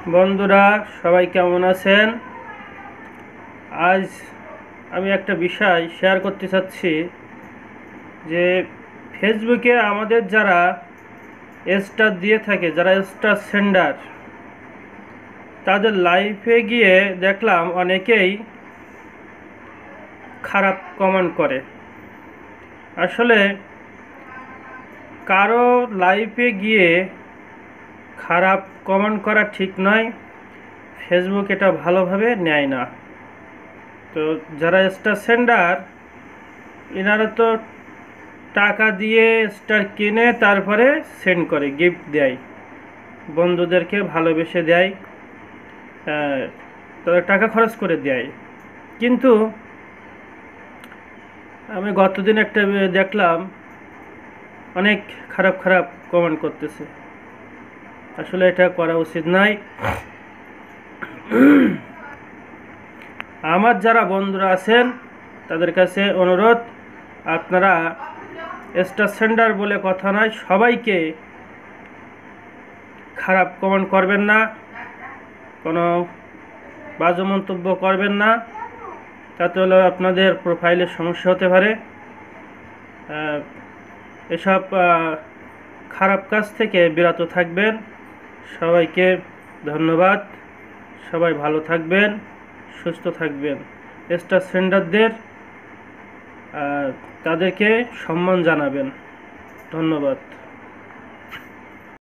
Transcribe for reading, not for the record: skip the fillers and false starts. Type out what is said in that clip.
বন্ধুরা, সবাই কেমন আছেন? আজ আমি একটা বিষয় শেয়ার করতে চাচ্ছি যে ফেসবুকে আমাদের যারা স্টার দিয়ে থাকে, যারা স্টার সেন্ডার, তাদের লাইফে গিয়ে দেখলাম অনেকেই খারাপ কমেন্ট করে। আসলে কারো লাইফে গিয়ে খারাপ কমেন্ট করা ঠিক নয়। ফেসবুক এটা ভালোভাবে নেয় না। তো যারা স্টার সেন্ডার, এনারা তো টাকা দিয়ে স্টার কিনে তারপরে সেন্ড করে, গিফট দেয়, বন্ধুদেরকে ভালোবেসে দেয়, তাদের টাকা খরচ করে দেয়। কিন্তু আমি গতদিন একটা দেখলাম অনেক খারাপ খারাপ কমেন্ট করতেছে। আসলে এটা করা উচিত নয়। আমার যারা বন্ধুরা আছেন তাদের কাছে অনুরোধ, আপনারা স্টার সেন্ডার বলে কথা নয়, সবাইকে খারাপ কমেন্ট করবেন না, কোনো বাজে মন্তব্য করবেন না। তাতে হলে আপনাদের প্রোফাইলের সমস্যা হতে পারে। এসব খারাপ কাজ থেকে বিরত থাকবেন। সবাইকে ধন্যবাদ। সবাই ভালো থাকবেন, সুস্থ থাকবেন। স্টার সেন্ডারদের তাদেরকে সম্মান জানাবেন। ধন্যবাদ।